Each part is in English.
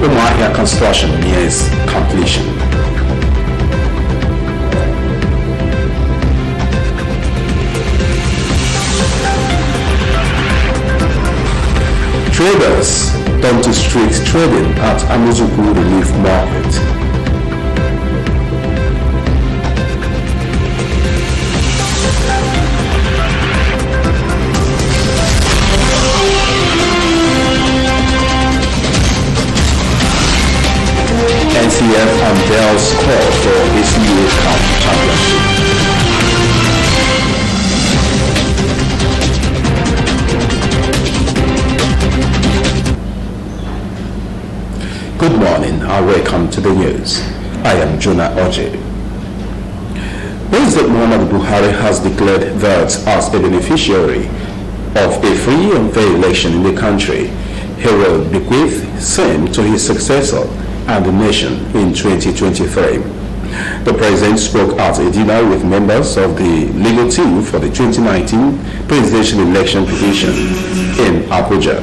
Umuahia construction nears completion. Traders turn to street trading at Amuzuku Relief Market. MCF unveils call for ACA Cup Championship. Good morning and welcome to the news. I am Jonah Oje. President Muhammadu Buhari has declared that as a beneficiary of a free and fair election in the country, he will bequeath same to his successor and the nation in 2023. The president spoke at a dinner with members of the legal team for the 2019 presidential election petition in Abuja.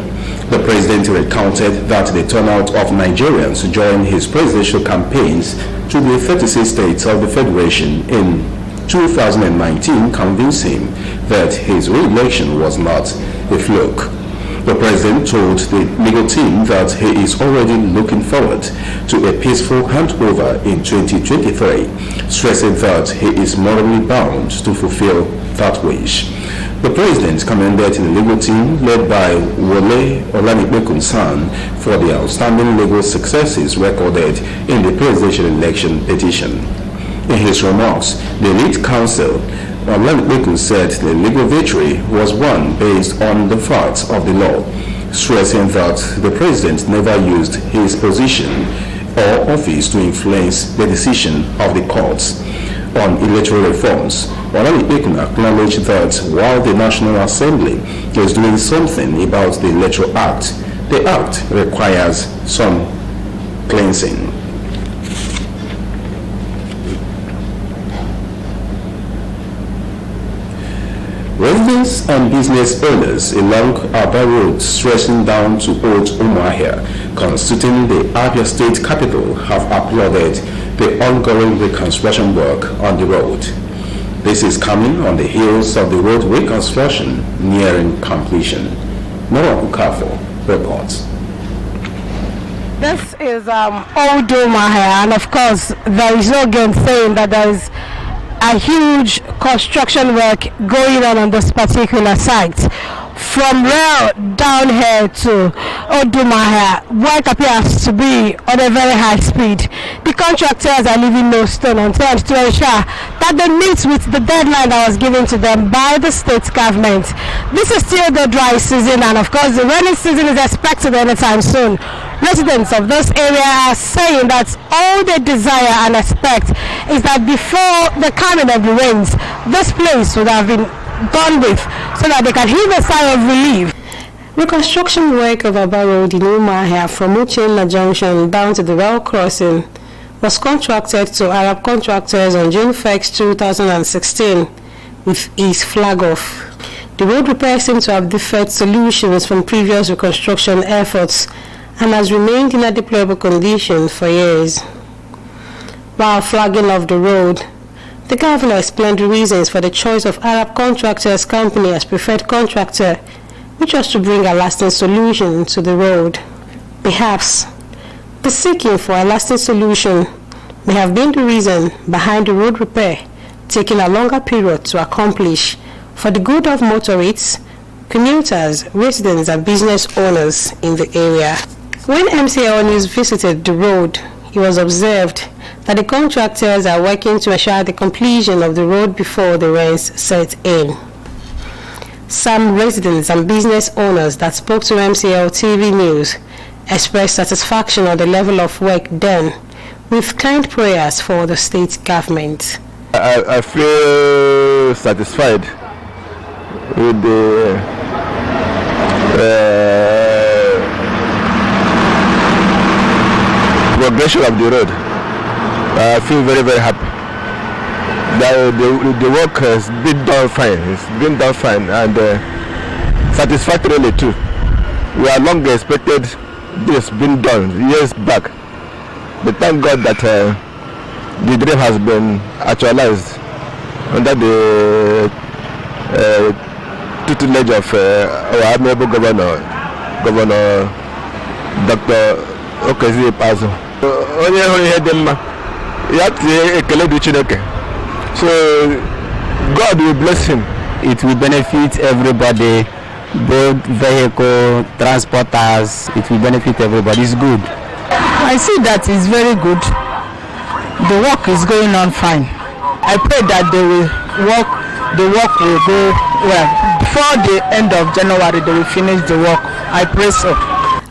The president recounted that the turnout of Nigerians during his presidential campaigns to the 36 states of the Federation in 2019 convinced him that his re-election was not a fluke. The president told the legal team that he is already looking forward to a peaceful handover in 2023, stressing that he is morally bound to fulfill that wish. The president commended the legal team led by Wole Olanipekun-san for the outstanding legal successes recorded in the presidential election petition. In his remarks, the elite counsel Olanipekun said the legal victory was won based on the facts of the law, stressing that the president never used his position or office to influence the decision of the courts. On electoral reforms, Olanipekun acknowledged that while the National Assembly is doing something about the Electoral Act, the Act requires some cleansing. Residents and business owners along Aba Road stretching down to Old Umuahia, constituting the Abia State capital, have applauded the ongoing reconstruction work on the road. This is coming on the heels of the road reconstruction nearing completion. Nora Ukafo reports. This is Old Umuahia, and of course there is no saying that there is a huge construction work going on this particular site. From rail down here to Odumaha, work appears to be on a very high speed. The contractors are leaving no stone unturned to ensure that they meet with the deadline that was given to them by the state government. This is still the dry season, and of course the rainy season is expected anytime soon. Residents of this area are saying that all they desire and expect is that before the coming of the rains, this place would have been done with so that they can heave a sigh of relief. Reconstruction work of Aba Road in Umuahia from Uchenna Junction down to the rail crossing was contracted to Arab contractors on June 1st, 2016 with its flag off. The road repair seems to have deferred solutions from previous reconstruction efforts and has remained in a deplorable condition for years. While flagging off the road, the governor explained the reasons for the choice of Arab Contractors Company as preferred contractor, which was to bring a lasting solution to the road. Perhaps the seeking for a lasting solution may have been the reason behind the road repair taking a longer period to accomplish for the good of motorists, commuters, residents and business owners in the area. When MCL News visited the road, it was observed that the contractors are working to assure the completion of the road before the rains set in. Some residents and business owners that spoke to MCLtv News expressed satisfaction on the level of work done, with kind prayers for the state government. I feel satisfied with the progression of the road. I feel very, very happy. The work has been done fine. It's been done fine and satisfactorily too. We are long expected this been done years back. But thank God that the dream has been actualized under the tutelage of our amiable Governor Dr. Okezi Pazo. So God will bless him. It will benefit everybody, both vehicle, transporters. It will benefit everybody. It's good. I see that it's very good. The work is going on fine. I pray that the work will go well. Before the end of January, they will finish the work. I pray so.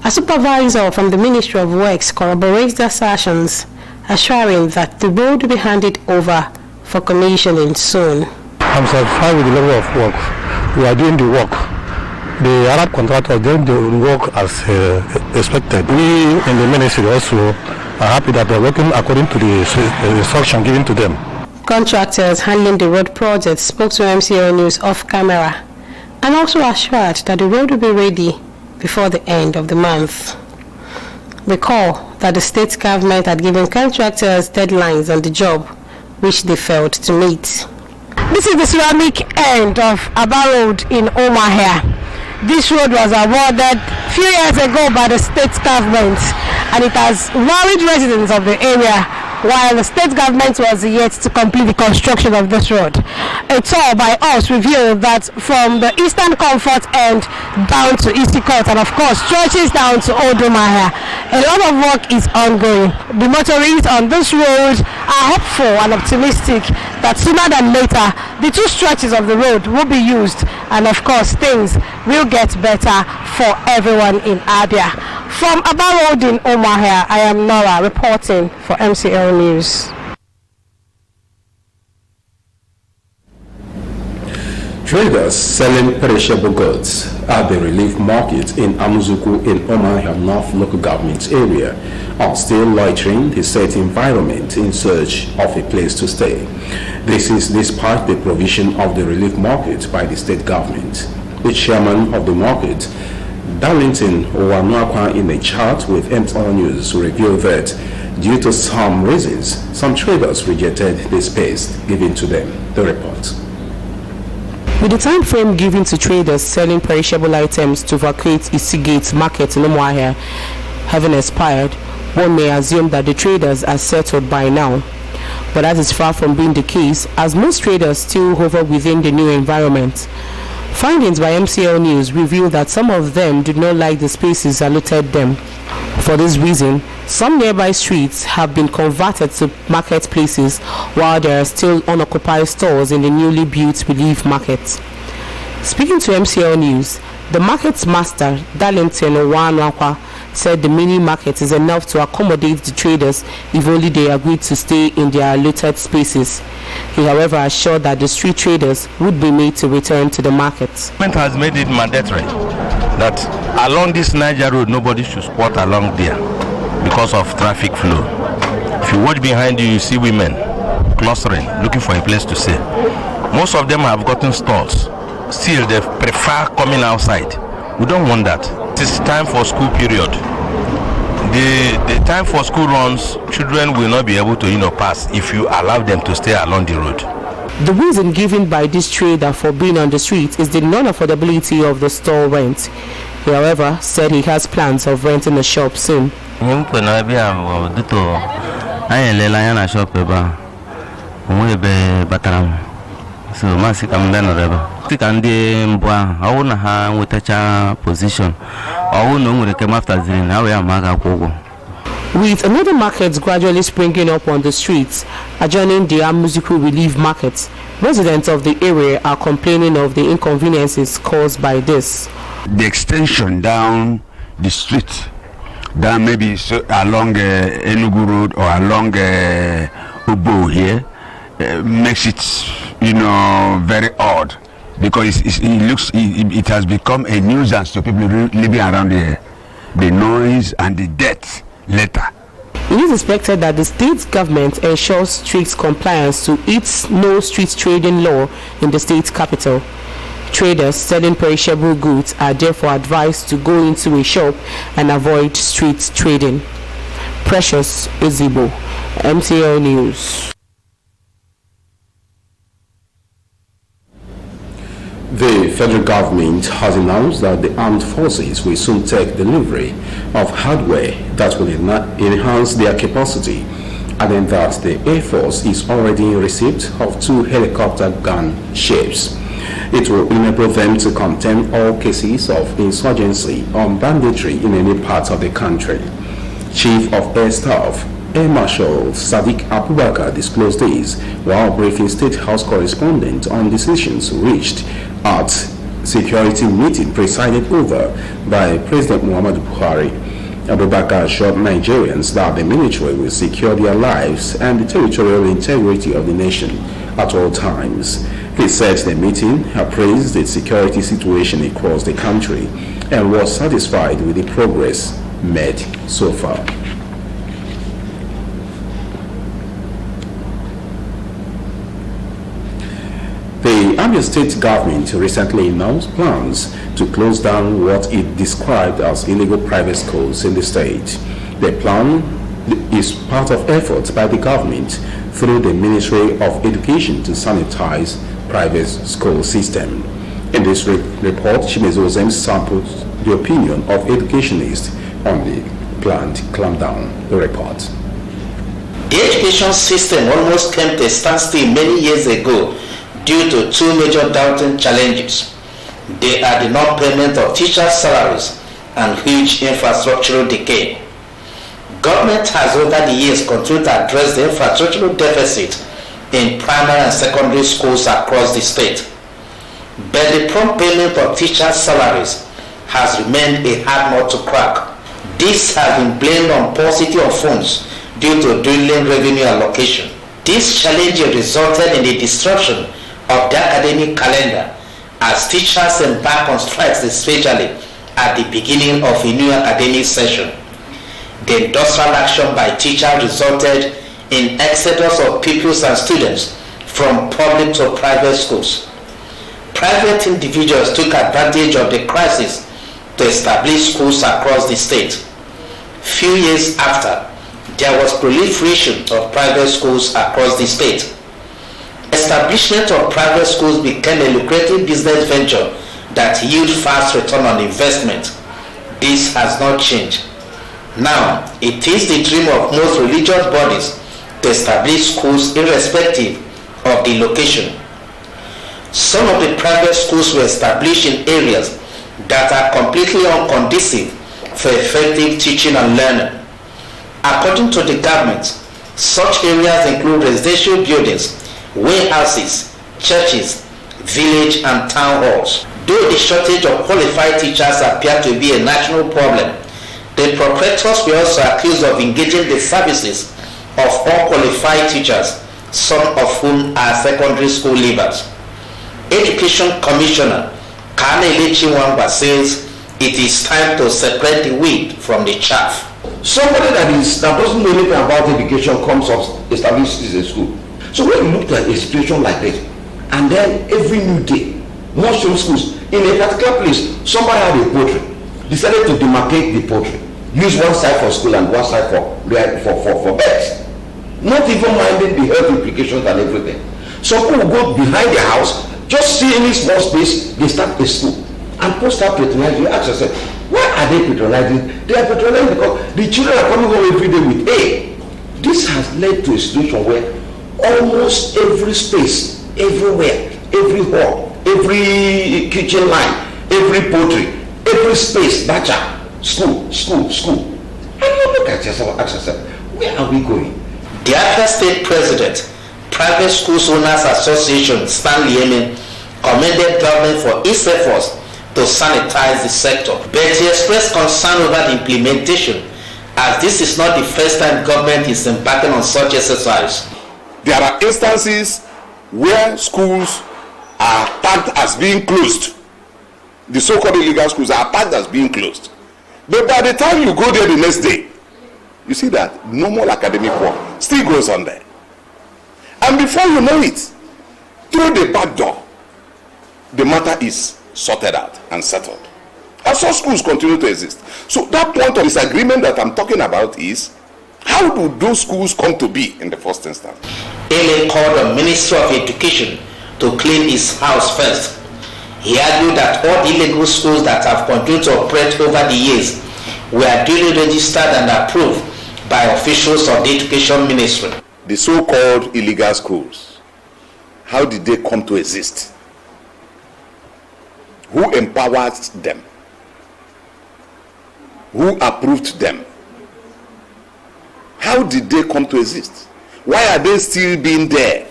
A supervisor from the Ministry of Works corroborates the assertions, assuring that the road will be handed over for commissioning soon. I'm satisfied with the level of work. We are doing the work. The Arab contractors doing the work as expected. We in the ministry also are happy that they're working according to the instruction given to them. Contractors handling the road project spoke to MCL News off camera and also assured that the road will be ready before the end of the month. Recall that the state government had given contractors deadlines on the job, which they failed to meet. This is the ceramic end of Aba Road in Omahia. This road was awarded a few years ago by the state government, and it has worried residents of the area while the state government was yet to complete the construction of this road. A tour by us revealed that from the Eastern Comfort end down to Isikot and of course stretches down to Odumahia, a lot of work is ongoing. The motorists on this road are hopeful and optimistic that sooner than later the two stretches of the road will be used, and of course things will get better for everyone in Abia. From Aba Road in Omahia, I am Nora reporting for MCL News. Traders selling perishable goods at the relief market in Amuzuku in Omahia North local government area are still loitering the set environment in search of a place to stay. This is despite the provision of the relief market by the state government. The chairman of the market, Darlington Owanuakwa, in a chat with MCL News, revealed that due to some reasons, some traders rejected the space given to them. The report. With the time frame given to traders selling perishable items to vacate Isigate market in Umuahia having expired, one may assume that the traders are settled by now. But that is far from being the case, as most traders still hover within the new environment. Findings by MCL News reveal that some of them did not like the spaces allotted them. For this reason, some nearby streets have been converted to marketplaces, while there are still unoccupied stores in the newly built relief market. Speaking to MCL News, the market's master, Darlington Owanuakwa, said the mini market is enough to accommodate the traders if only they agreed to stay in their allotted spaces. He, however, assured that the street traders would be made to return to the market. The government has made it mandatory that along this Niger road, nobody should squat along there because of traffic flow. If you watch behind you, you see women clustering, looking for a place to stay. Most of them have gotten stalls. Still, they prefer coming outside. We don't want that. It's time for school period. The time for school runs, children will not be able to pass if you allow them to stay along the road. The reason given by this trader for being on the street is the non-affordability of the store rent. He, however, said he has plans of renting a shop soon. So masi kamda na reba tikande mbwa hauna ha wetacha position hauna ngure kema after zin hawe ya maga kogo. With another market gradually springing up on the streets adjoining the Amuzuku relief market, residents of the area are complaining of the inconveniences caused by this. The extension down the street, down maybe along Enugu Road or along Ubo here, makes it very odd, because it has become a nuisance to people living around here. The noise and the death later. It is expected that the state government ensures strict compliance to its no street trading law in the state capital. Traders selling perishable goods are therefore advised to go into a shop and avoid street trading. Precious Ozibo, MCL News. The federal government has announced that the armed forces will soon take delivery of hardware that will enhance their capacity, and then that the Air Force is already in receipt of 2 helicopter gun ships. It will enable them to contain all cases of insurgency or banditry in any part of the country. Chief of Air Staff Air Marshal Sadiq Abubakar disclosed this while briefing State House correspondent on decisions reached at security meeting presided over by President Muhammadu Buhari. Abubakar assured Nigerians that the military will secure their lives and the territorial integrity of the nation at all times. He said the meeting appraised the security situation across the country and was satisfied with the progress made so far. The Abia State government recently announced plans to close down what it described as illegal private schools in the state. The plan is part of efforts by the government through the Ministry of Education to sanitize private school system. In this report, Chimezozem sampled the opinion of educationists on the planned clampdown. The report. The education system almost came to a standstill many years ago due to 2 major daunting challenges. They are the non-payment of teachers' salaries and huge infrastructural decay. Government has over the years continued to address the infrastructural deficit in primary and secondary schools across the state. But the prompt payment of teachers' salaries has remained a hard nut to crack. This has been blamed on paucity of funds due to dwindling revenue allocation. This challenge resulted in the disruption of the academic calendar as teachers embark on strikes, especially at the beginning of a new academic session. The industrial action by teachers resulted in exodus of pupils and students from public to private schools. Private individuals took advantage of the crisis to establish schools across the state. Few years after, there was proliferation of private schools across the state. Establishment of private schools became a lucrative business venture that yield fast return on investment. This has not changed. Now, it is the dream of most religious bodies to establish schools irrespective of the location. Some of the private schools were established in areas that are completely unconducive for effective teaching and learning. According to the government, such areas include residential buildings, warehouses, churches, village and town halls. Though the shortage of qualified teachers appear to be a national problem, the proprietors were also accused of engaging the services of unqualified teachers, some of whom are secondary school leavers. Education Commissioner Kane Chiwamba says it is time to separate the wheat from the chaff. Somebody that doesn't know anything about education comes up, establishes a school. So when you look at a situation like this, and then every new day, mushroom schools, in a particular place, somebody had a poultry, decided to demarcate the poultry, use one side for school and one side for beds, not even minding the health implications and everything. Some people go behind their house, just see any small space, they start a school, and people start patronizing. You ask yourself, why are they patronizing? They are patronizing because the children are coming home every day with A. This has led to a situation where almost every space, everywhere, every hall, every kitchen line, every poultry, every space, bacha, school. And you look at yourself, ask yourself, where are we going? The Abia State President, Private Schools Owners Association, Stanley Emin, commended government for its efforts to sanitize the sector, but he expressed concern over the implementation, as this is not the first time government is embarking on such exercise. There are instances where schools are tagged as being closed. The so-called illegal schools are tagged as being closed. But by the time you go there the next day, you see that normal academic work still goes on there. And before you know it, through the back door, the matter is sorted out and settled. And such schools continue to exist. So that point of disagreement that I'm talking about is, how do those schools come to be in the first instance? Ele called the Ministry of Education to clean his house first. He argued that all illegal schools that have continued to operate over the years were duly registered and approved by officials of the Education Ministry. The so-called illegal schools, how did they come to exist? Who empowered them? Who approved them? How did they come to exist? Why are they still being there?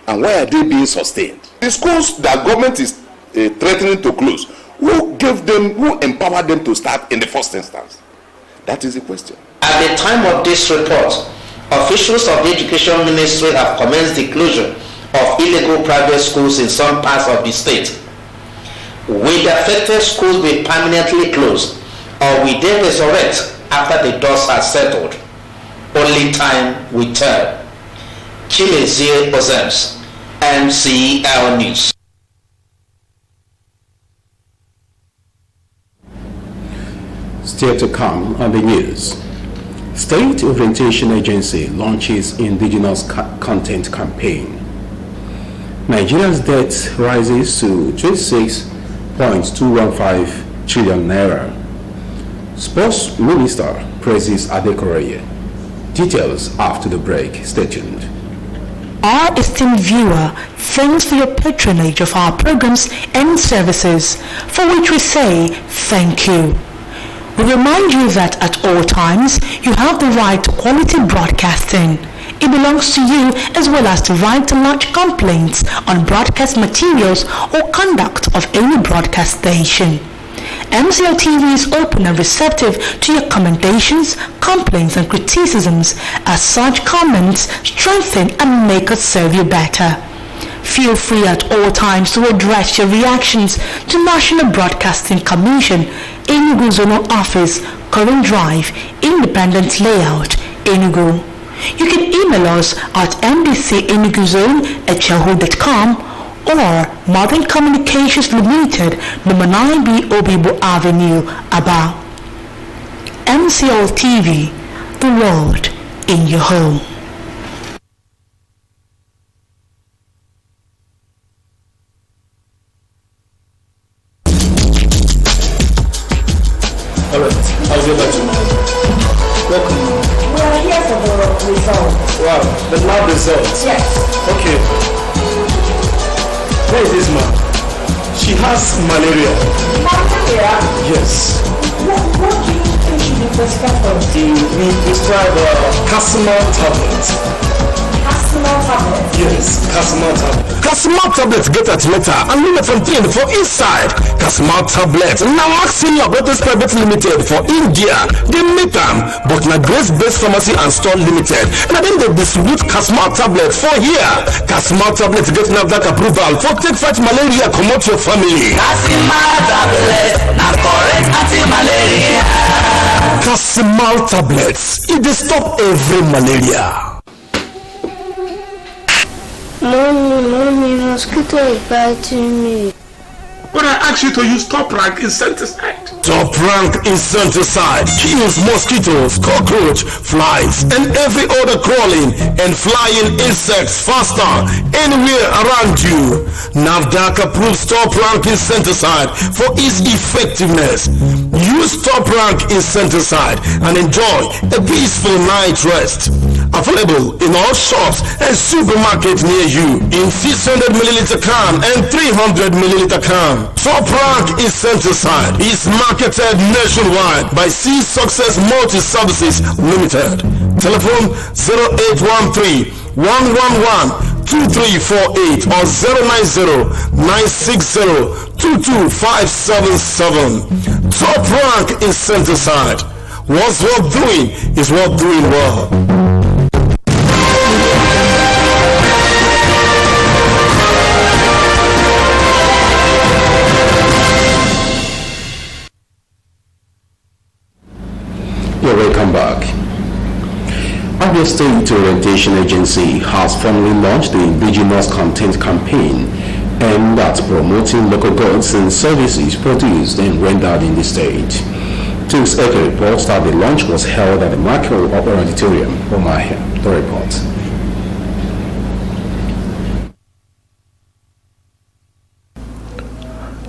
And why are they being sustained? The schools that government is threatening to close, who gave them, who empowered them to start in the first instance? That is the question. At the time of this report, officials of the Education Ministry have commenced the closure of illegal private schools in some parts of the state. Will the affected schools be permanently closed, or will they resurrect after the dust has settled? Only time will tell. Chimezie Ozems, MCL News. Still to come on the news. State Orientation Agency launches indigenous content campaign. Nigeria's debt rises to 26.215 trillion naira. Sports Minister praises Adekoya. Details after the break. Stay tuned. Our esteemed viewer, thanks for your patronage of our programs and services, for which we say thank you. We remind you that at all times, you have the right to quality broadcasting. It belongs to you as well as the right to lodge complaints on broadcast materials or conduct of any broadcast station. MCLtv is open and receptive to your commendations, complaints and criticisms, as such comments strengthen and make us serve you better. Feel free at all times to address your reactions to National Broadcasting Commission, Enugu Zonal Office, Current Drive, Independent Layout, Enugu. You can email us at mbcenuguzone@yahoo.com or Modern Communications Limited, number 9B Obibo Avenue, Aba. MCLtv, the world in your home. Alright, I'll get back to you. Welcome. We are here for the results. Wow, the lab results? Yes. Okay. Where is this man? She has malaria. Malaria? Yes. What do you think should be prescribed for? We prescribe Casimir tablets. Casimir tablets? Yes, Casimir tablets. Casimir tablets get at letter and limit from 10 for inside. Casimir tablets now Maximum Brothers Private Limited for India. They make them, but na Grace-based pharmacy and store limited. And then they distribute Casimir tablets for here. Casimir tablets get NAFDAC approval for take fight malaria, comot your family. Casimir tablets, na correct anti-malaria. Casimir tablets, it dey stop every malaria. Mommy, mosquito is biting me. But I asked you to use Top Rank insecticide. Top Rank insecticide kills mosquitoes, cockroach, flies, and every other crawling and flying insects faster anywhere around you. NAFDAC approves Top Rank insecticide for its effectiveness. Use Top Rank insecticide and enjoy a peaceful night rest. Available in all shops and supermarkets near you in 600 milliliter can and 300 milliliter can. Top Rank insecticide is marketed nationwide by C Success Multi Services Limited. Telephone 0813-111-2348 or 090-960-22577. Top Rank insecticide. What's worth doing is worth doing well. You're welcome back. Abia State Orientation Agency has formally launched the Indigenous Content Campaign aimed at promoting local goods and services produced and rendered in the state. Tux Eke reports that the launch was held at the Michael Auditorium, Omahia. The report.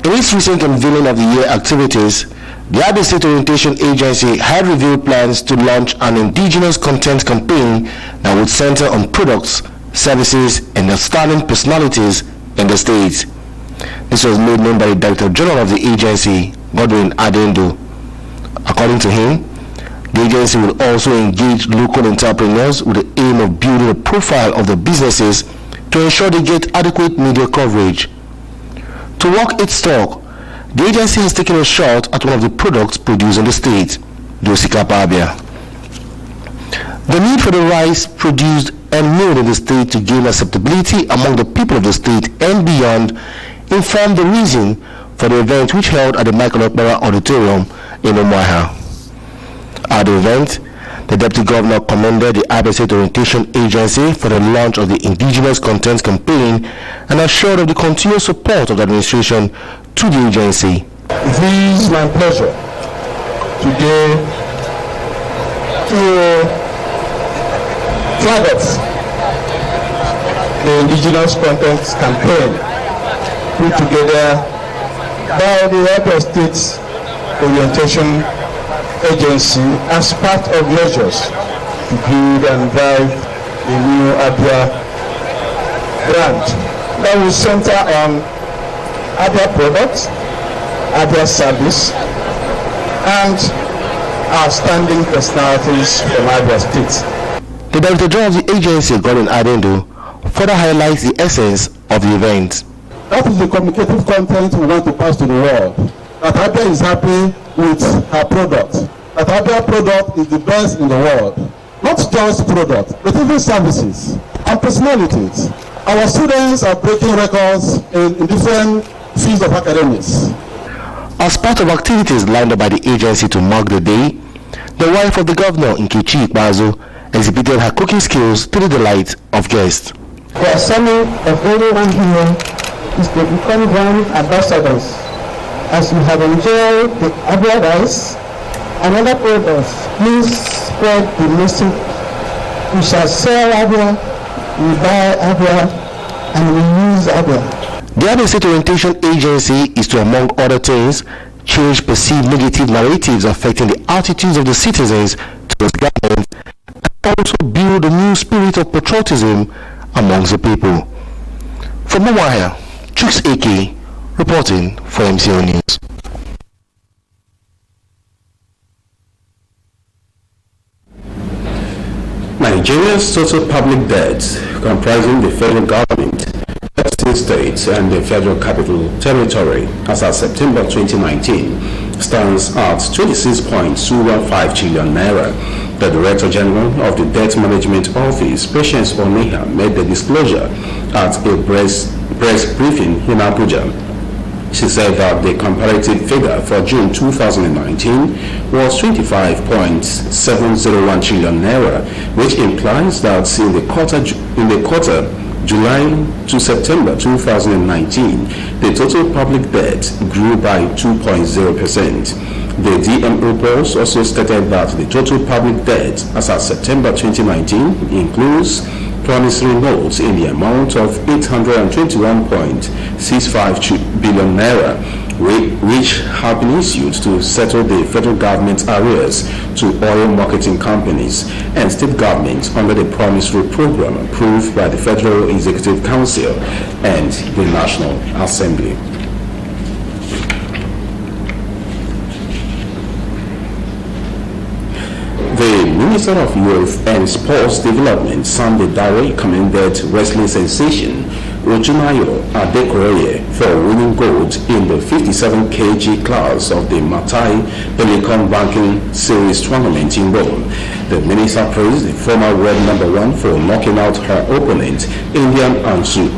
In its recent unveiling of the year activities, the Abia State Orientation Agency had revealed plans to launch an indigenous content campaign that would center on products, services, and outstanding personalities in the state. This was made known by the Director General of the agency, Godwin Adendo. According to him, the agency will also engage local entrepreneurs with the aim of building a profile of the businesses to ensure they get adequate media coverage. To walk its talk, the agency has taken a shot at one of the products produced in the state, Dosika Abia. The need for the rice produced and milled in the state to gain acceptability among the people of the state and beyond informed the reason for the event, which held at the Michael Okpara Auditorium in Umuahia. At the event, the Deputy Governor commended the Abia State Orientation Agency for the launch of the Indigenous Content Campaign and assured of the continued support of the administration to the agency. It is my pleasure today to flag off the Indigenous Content Campaign put together by the Abia State Orientation Agency as part of measures to build and drive the new Abia brand that will center on Abia products, Abia service, and outstanding personalities from Abia State. The Director General of the agency, Godwin Adendo, further highlights the essence of the event. That is the communicative content we want to pass to the world. That Abia is happy with her product. That Abia product is the best in the world. Not just product, but even services and personalities. Our students are breaking records in different fields of academics. As part of activities lined up by the agency to mark the day, the wife of the governor, Nkechi Ikpeazu, exhibited her cooking skills to the delight of guests. The summit of everyone here is to become brand ambassadors. As you have enjoyed the Abia rice and other products, please spread the message. We shall sell Abia, we buy Abia, and we use Abia. The Abia State Orientation Agency is to, among other things, change perceived negative narratives affecting the attitudes of the citizens towards government, and also build a new spirit of patriotism amongst the people. From Umuahia, Chooks AK reporting for MCL News. Nigeria's total public debt, comprising the federal government, 13 states, and the Federal Capital Territory, as of September 2019, stands at 26.215 trillion naira. The Director General of the Debt Management Office, Patience Oniha, made the disclosure at a press briefing in Abuja. She said that the comparative figure for June 2019 was 25.701 trillion naira, which implies that in the quarter July to September 2019, the total public debt grew by 2.0%. The DM reports also stated that the total public debt as of September 2019 includes promissory notes in the amount of 821.65 billion naira, which have been issued to settle the federal government's arrears to oil marketing companies and state governments under the promissory program approved by the Federal Executive Council and the National Assembly. The Minister of Youth and Sports Development Sunday Dare commended wrestling sensation Ojunayo Adekoye for winning gold in the 57 kg class of the Matai Pelican Banking Series tournament in Rome. The minister praised the former world #1 for knocking out her opponent, Indian Anshu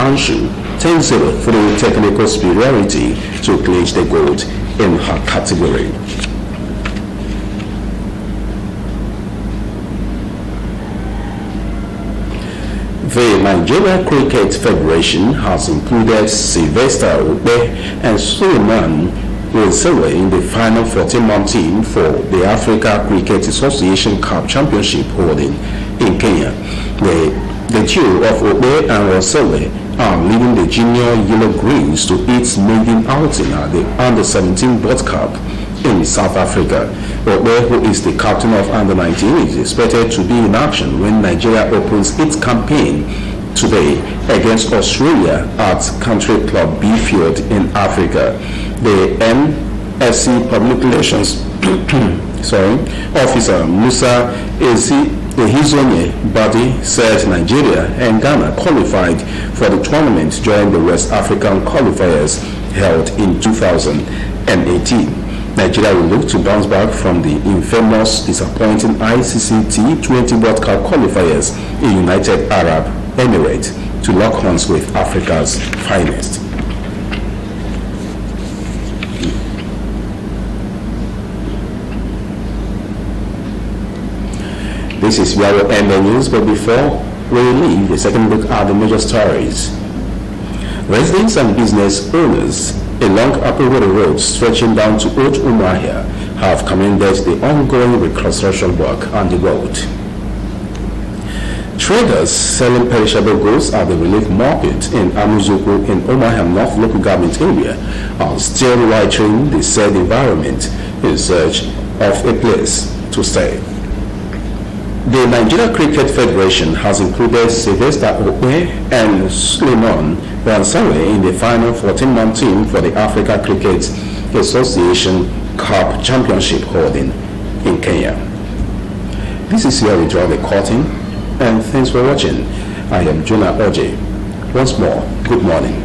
10-0 through technical superiority to clinch the gold in her category. The Nigeria Cricket Federation has included Sylvester Obe and Suleiman Wesele in the final 14-man team for the Africa Cricket Association Cup Championship holding in Kenya. The duo of Obe and Wesele are leading the junior Yellow Greens to its maiden outing at the Under-17 World Cup in South Africa. Obe, who is the captain of Under-19, is expected to be in action when Nigeria opens its campaign today against Australia at Country Club B Field in Africa. The NSC Public Relations Officer Musa Ehizonye Badi said Nigeria and Ghana qualified for the tournament during the West African qualifiers held in 2018. Nigeria will look to bounce back from the infamous disappointing ICC T20 World Cup qualifiers in United Arab Emirates to lock horns with Africa's finest. This is where we'll end the news, but before we leave, a second look at the major stories. Residents and business owners along Upper Water Road stretching down to Old Umuahia have commended the ongoing reconstruction work on the road. Traders selling perishable goods at the relief market in Amuzuku in Umuahia North local government area are still lightening the said environment in search of a place to stay. The Nigeria Cricket Federation has included Sylvester Obe and Suleiman Wesele in the final 14-man team for the Africa Cricket Association Cup Championship holding in Kenya. This is where we draw the curtain, and thanks for watching. I am Jonah Oje. Once more, good morning.